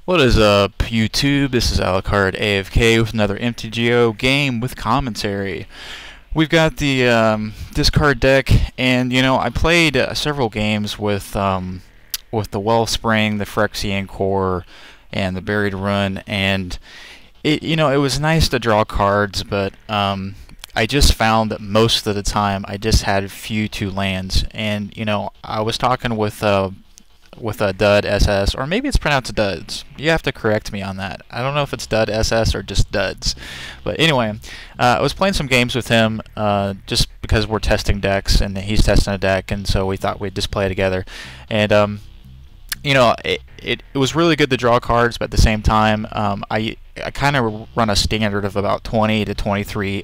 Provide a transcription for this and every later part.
What is up, YouTube? This is Alucard AFK with another MTGO game with commentary. We've got the discard deck, and I played several games with the Wellspring, the Phyrexian Core, and the Buried Rune, and it was nice to draw cards, but I just found that most of the time I just had few to lands, and I was talking with a Dud SS, or maybe it's pronounced Duds. You have to correct me on that. I don't know if it's Dud SS or just Duds. But anyway, I was playing some games with him just because we're testing decks, and he's testing a deck, and so we thought we'd just play together. And it was really good to draw cards, but at the same time, I kind of run a standard of about 20 to 23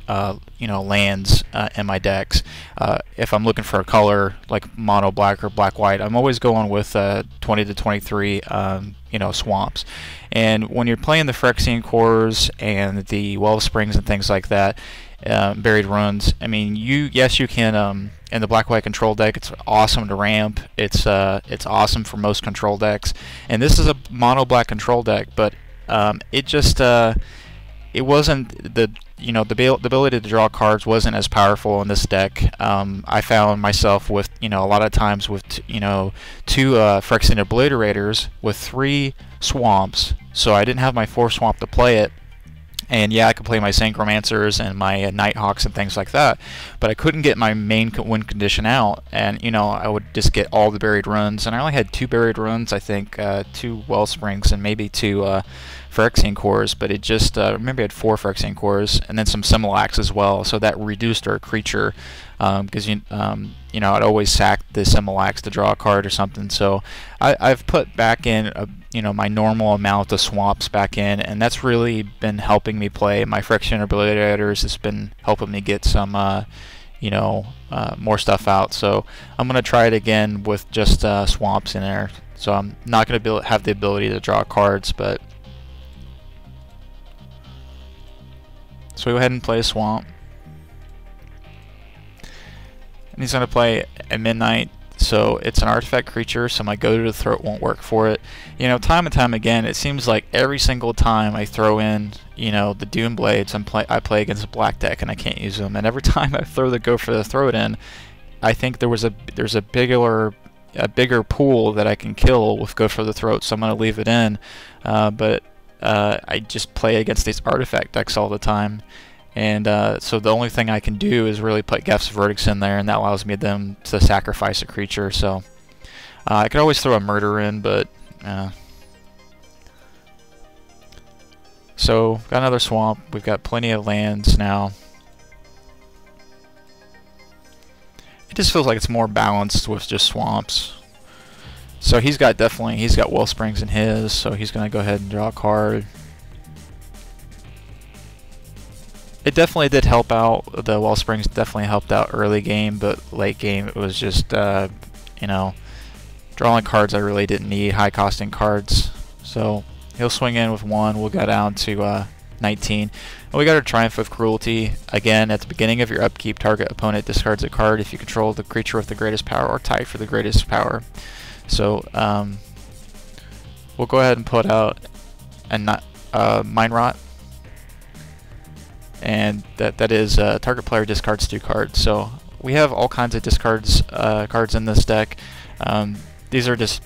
lands in my decks. If I'm looking for a color like mono black or black white, I'm always going with 20 to 23 swamps. And when you're playing the Phyrexian Cores and the Wellsprings and things like that, Buried Runes, I mean, yes you can in the black-white control deck, it's awesome to ramp. It's awesome for most control decks, and this is a mono black control deck, but it just it wasn't the ability to draw cards wasn't as powerful in this deck. I found myself with a lot of times with two Phyrexian Obliterators with 3 swamps, so I didn't have my 4th swamp to play it. And yeah, I could play my Synchromancers and my Nighthawks and things like that, but I couldn't get my main win condition out, and I would just get all the Buried Runes, and I only had 2 Buried Runes, I think, 2 Wellsprings, and maybe 2 Phyrexian Cores, but it just, remember I had 4 Phyrexian Cores, and then some Similacs as well, so that reduced our creature, because I'd always sack the Similacs to draw a card or something, so I've put back in my normal amount of swamps back in, and that's really been helping me play. My Phyrexian Obliterators has been helping me get some more stuff out, so I'm going to try it again with just swamps in there. So I'm not going to have the ability to draw cards, but so we go ahead and play a swamp. And he's going to play at midnight, so it's an artifact creature, so my Go to the Throat won't work for it. Time and time again, it seems like every single time I throw in, the Doom Blades, I play against a black deck and I can't use them. And every time I throw the Go for the Throat in, I think there's a bigger pool that I can kill with Go for the Throat, so I'm going to leave it in. But I just play against these artifact decks all the time. And so the only thing I can do is really put Geth's Verdicts in there, and that allows me then to sacrifice a creature. So I could always throw a Murder in, but so got another swamp. We've got plenty of lands now. It just feels like it's more balanced with just swamps. So he's got Wellsprings in his, so he's gonna go ahead and draw a card. It definitely did help out. The Wellsprings definitely helped out early game, but late game it was just, drawing cards I really didn't need, high costing cards. So he'll swing in with 1. We'll go down to 19. And we got our Triumph of Cruelty. Again, at the beginning of your upkeep, target opponent discards a card if you control the creature with the greatest power or tie for the greatest power. So we'll go ahead and put out a Mind Rot. And that is target player discards 2 cards. So we have all kinds of cards in this deck. These are just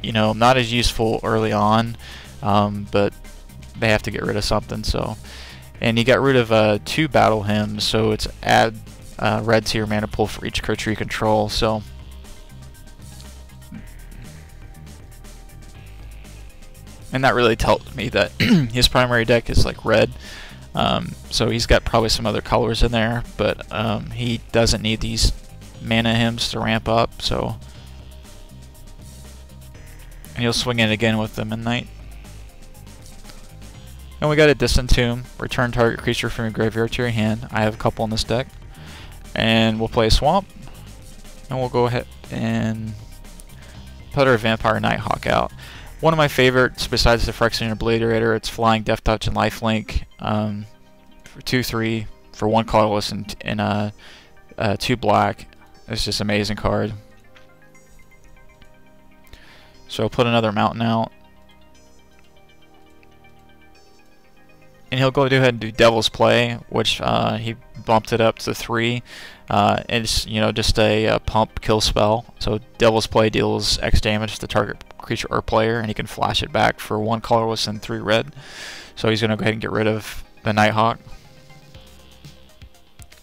not as useful early on, but they have to get rid of something. So, and you got rid of 2 Battle Hymns, so it's add red to your mana pool for each creature you control. So and that really tells me that his primary deck is like red. So he's got probably some other colors in there, but he doesn't need these mana hymns to ramp up, so and he'll swing in again with the Midnight. And we got a Distant Tomb. Return target creature from your graveyard to your hand. I have a couple in this deck. And we'll play a Swamp, and we'll go ahead and put our Vampire Nighthawk out. One of my favorites, besides the Phyrexian Obliterator, it's Flying, Death Touch, and Lifelink. For 2/3 for 1 colorless and 2 black. It's just an amazing card. So I'll put another mountain out. and he'll go ahead and do Devil's Play, which he bumped it up to 3. And it's, you know, just a pump kill spell. So Devil's Play deals X damage to target creature or player, and he can flash it back for 1 colorless and 3 red. So he's going to go ahead and get rid of the Nighthawk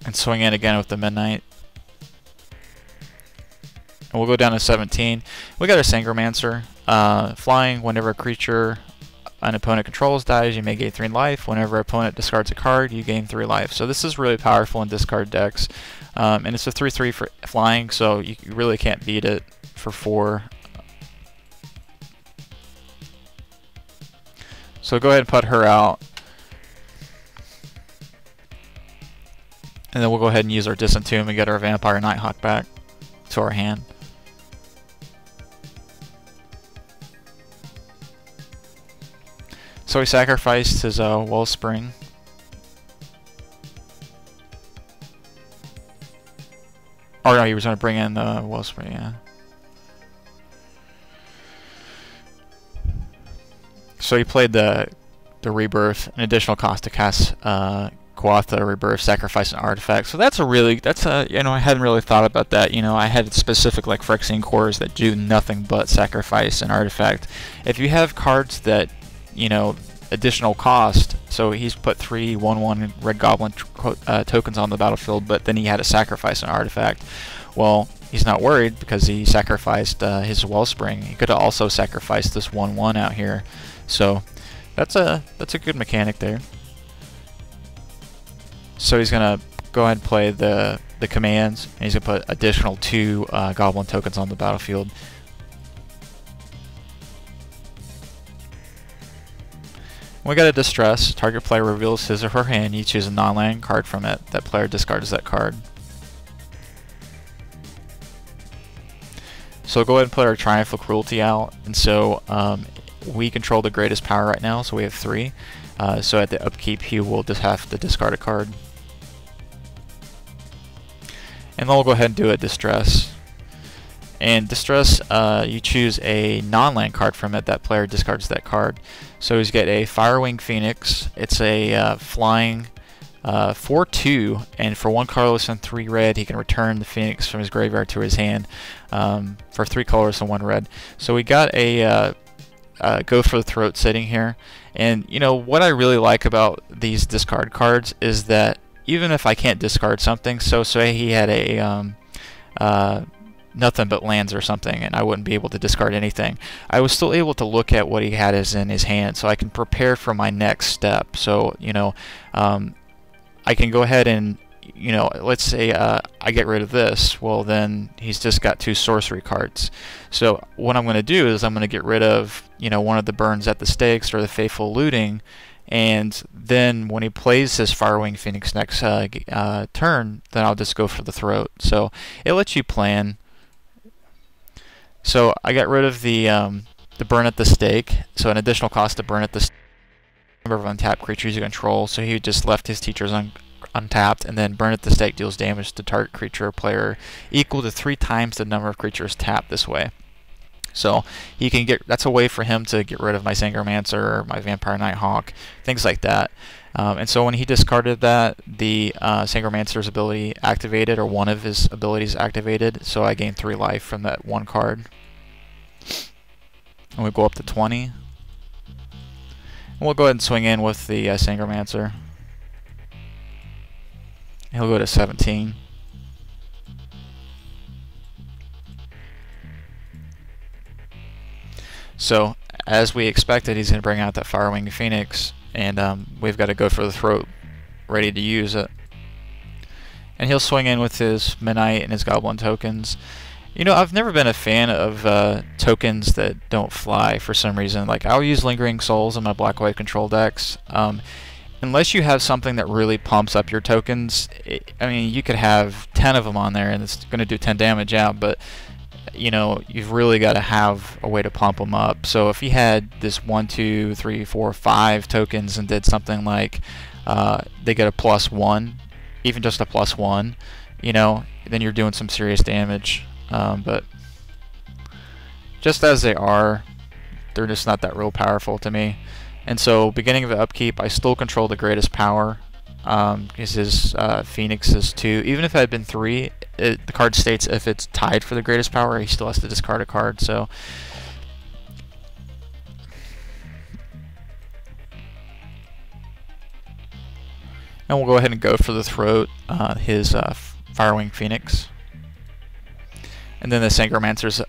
and swing in again with the Midnight. And we'll go down to 17. We got a Sangromancer. Flying, whenever a creature an opponent controls dies, you may gain 3 life. Whenever an opponent discards a card, you gain 3 life. So this is really powerful in discard decks. And it's a 3/3 for flying, so you really can't beat it for 4. So go ahead and put her out. And then we'll go ahead and use our Disentomb and get our Vampire Nighthawk back to our hand. So he sacrificed his Wellspring. Oh no, he was going to bring in the Wellspring, yeah. So he played the Rebirth, an additional cost to cast Coatha Rebirth, sacrifice an artifact. So that's a you know, I hadn't really thought about that. You know, I had specific like Phyrexian cores that do nothing but sacrifice an artifact. If you have cards that, you know, additional cost, so he's put 3 1/1 Red Goblin tokens on the battlefield, but then he had to sacrifice an artifact. Well, he's not worried because he sacrificed his Wellspring. He could have also sacrificed this 1/1 out here. So that's a good mechanic there. So he's gonna go ahead and play the commands, and he's gonna put additional 2 Goblin tokens on the battlefield. We got a Distress. Target player reveals his or her hand. You choose a non-land card from it. That player discards that card. So go ahead and put our Triumph of Cruelty out. And so we control the greatest power right now, so we have 3. So at the upkeep, he will just have to discard a card. And then we'll go ahead and do a Distress. And Distress, you choose a non-land card from it. That player discards that card. So he's got a Firewing Phoenix. It's a flying 4/2, and for 1 colorless and 3 red, he can return the Phoenix from his graveyard to his hand for 3 colorless and 1 red. So we got a Go for the Throat sitting here. And you know what I really like about these discard cards is that even if I can't discard something, so say he had a nothing but lands or something, and I wouldn't be able to discard anything, I was still able to look at what he had as in his hand, so I can prepare for my next step. So you know, I can go ahead and, you know, let's say I get rid of this. Well, then he's just got 2 sorcery cards. So what I'm going to do is I'm going to get rid of, you know, one of the Burns at the Stakes or the Faithful Looting, and then when he plays his Firewing Phoenix next turn, then I'll just go for the Throat. So it lets you plan. So I got rid of the Burn at the Stake, so an additional cost to Burn at the Stake. Number of untapped creatures you control, so he just left his teachers untapped, and then Burn at the Stake deals damage to target creature or player equal to 3 times the number of creatures tapped this way. So he can get, that's a way for him to get rid of my Sangromancer, my Vampire Nighthawk, things like that. And so when he discarded that, the Sangromancer's ability activated, or one of his abilities activated, so I gained 3 life from that 1 card. And we go up to 20. And we'll go ahead and swing in with the Sangromancer. He'll go to 17. So, as we expected, he's going to bring out that Firewing Phoenix, and we've got to go for the Throat, ready to use it. And he'll swing in with his Midnight and his Goblin tokens. You know, I've never been a fan of tokens that don't fly for some reason. Like, I'll use Lingering Souls in my black-white control decks. Unless you have something that really pumps up your tokens, I mean, you could have 10 of them on there and it's going to do 10 damage out, but you know, you've really got to have a way to pump them up. So if he had this 1, 2, 3, 4, 5 tokens and did something like they get a +1, even just a +1, you know, then you're doing some serious damage. But just as they are, they're just not that real powerful to me. And so, beginning of the upkeep, I still control the greatest power, because his Phoenix is 2. Even if it had been 3, the card states if it's tied for the greatest power, he still has to discard a card. So, and we'll go ahead and go for the throat, his Firewing Phoenix. And then the Sangromancer's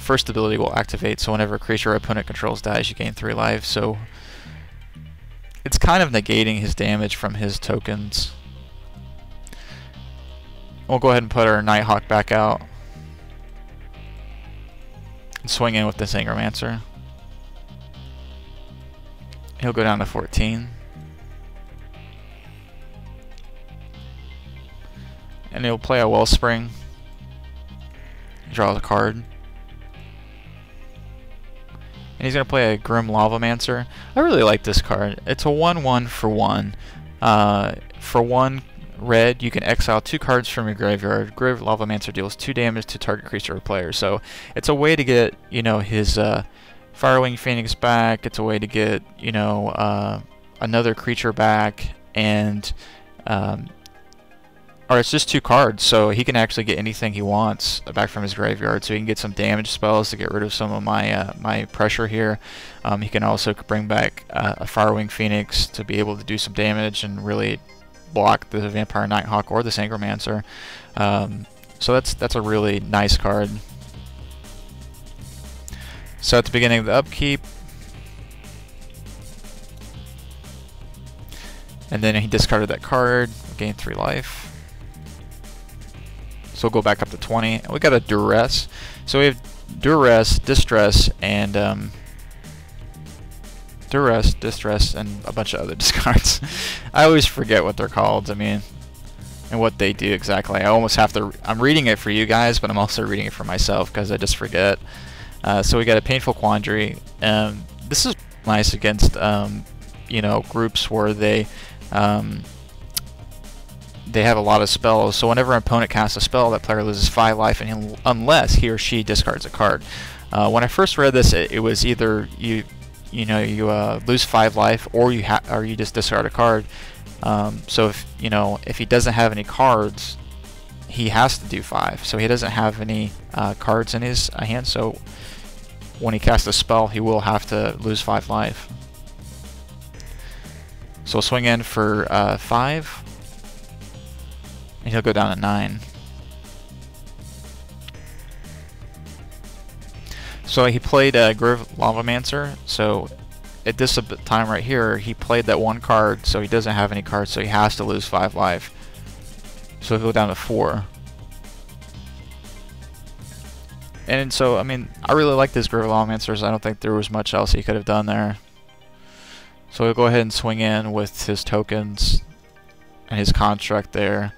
first ability will activate, so whenever a creature or opponent controls dies, you gain 3 life. So it's kind of negating his damage from his tokens. We'll go ahead and put our Nighthawk back out. And swing in with the Sangromancer. He'll go down to 14. And he'll play a Wellspring. Draw a card. And he's going to play a Grim Lavamancer. I really like this card. It's a 1/1 for 1. For 1 red, you can exile 2 cards from your graveyard. Grim Lavamancer deals 2 damage to target creature or player. So it's a way to get, you know, his Firewing Phoenix back. It's a way to get, you know, another creature back, and or it's just 2 cards, so he can actually get anything he wants back from his graveyard. So he can get some damage spells to get rid of some of my my pressure here. He can also bring back a Firewing Phoenix to be able to do some damage and really block the Vampire Nighthawk or the Sangromancer. So that's a really nice card. So at the beginning of the upkeep, and then he discarded that card, gained 3 life. So we'll go back up to 20. And we got a Duress. So we have Duress, Distress, and Duress, Distress, and a bunch of other discards. I always forget what they're called. I mean, and what they do exactly. I almost have to. I'm reading it for you guys, but I'm also reading it for myself because I just forget. So we got a Painful Quandary. This is nice against you know, groups where they have a lot of spells. So whenever an opponent casts a spell, that player loses 5 life, and unless he or she discards a card. When I first read this, it was either you lose 5 life, or you just discard a card. So if he doesn't have any cards, he has to do 5. So he doesn't have any cards in his hand. So when he casts a spell, he will have to lose 5 life. So we'll swing in for 5. And he'll go down to 9. So he played Grim Lavamancer. So at this time right here, he played that 1 card, so he doesn't have any cards, so he has to lose 5 life. So he'll go down to 4. And so, I mean, I really like this Grim Lavamancer. I don't think there was much else he could have done there. So he'll go ahead and swing in with his tokens and his construct there.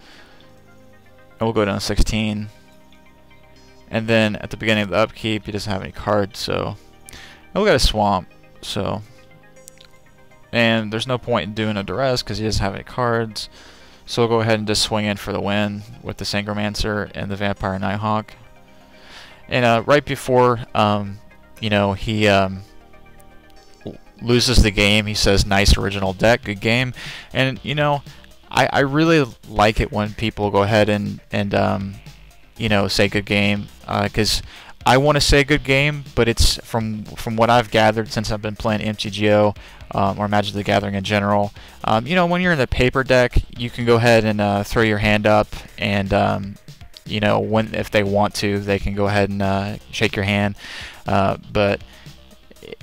And we'll go down to 16. And then at the beginning of the upkeep, he doesn't have any cards, so. And we got a Swamp, so. And there's no point in doing a Duress because he doesn't have any cards. So we'll go ahead and just swing in for the win with the Sangromancer and the Vampire Nighthawk. And right before, you know, he loses the game, he says, "Nice original deck, good game." And you know, I really like it when people go ahead and you know, say good game, because I want to say good game, but it's from what I've gathered since I've been playing MTGO or Magic the Gathering in general. You know, when you're in the paper deck, you can go ahead and throw your hand up, and you know, if they want to, they can go ahead and shake your hand. But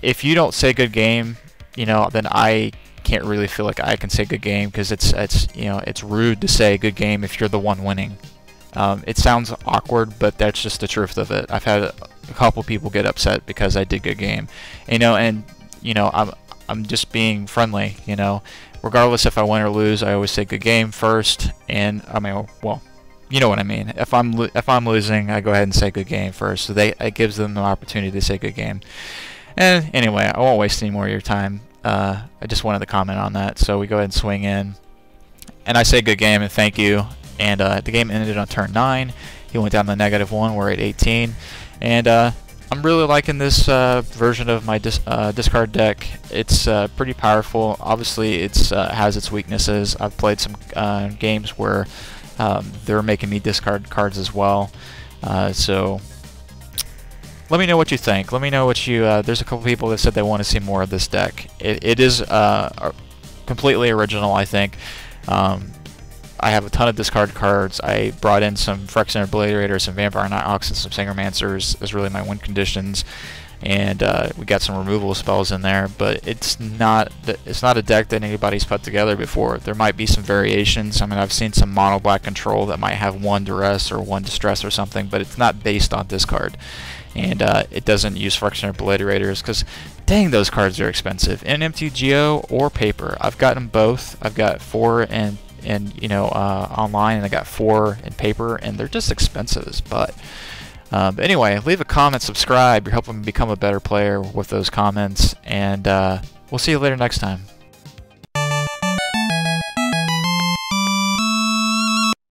if you don't say good game, you know, then I can't really feel like I can say good game, because it's you know, it's rude to say good game if you're the one winning. It sounds awkward, but that's just the truth of it. I've had a couple people get upset because I did good game, you know, and you know, I'm just being friendly, you know, regardless if I win or lose. I always say good game first, and I mean, well, you know what I mean. If I'm losing, I go ahead and say good game first, so it gives them the opportunity to say good game. And anyway, I won't waste any more of your time. I just wanted to comment on that. So we go ahead and swing in, and I say good game and thank you. And the game ended on turn 9. He went down to -1. We're at 18, and I'm really liking this version of my discard deck. It's pretty powerful. Obviously, it's has its weaknesses. I've played some games where they were making me discard cards as well. So let me know what you think. Let me know what you. There's a couple people that said they want to see more of this deck. It is completely original, I think. I have a ton of discard cards. I brought in some Phyrexian Obliterator, some Vampire Nighthawks, and some Singermancers as really my win conditions, and we got some removal spells in there. But it's not a deck that anybody's put together before. There might be some variations. I mean, I've seen some mono black control that might have one duress or one distress or something, but it's not based on discard, and it doesn't use Phyrexian Obliterators because dang, those cards are expensive in MTGO or paper. I've gotten both. I've got 4 and online, and I got 4 in paper, and they're just expensive as butt. But anyway, leave a comment, subscribe. You're helping me become a better player with those comments, and we'll see you later next time.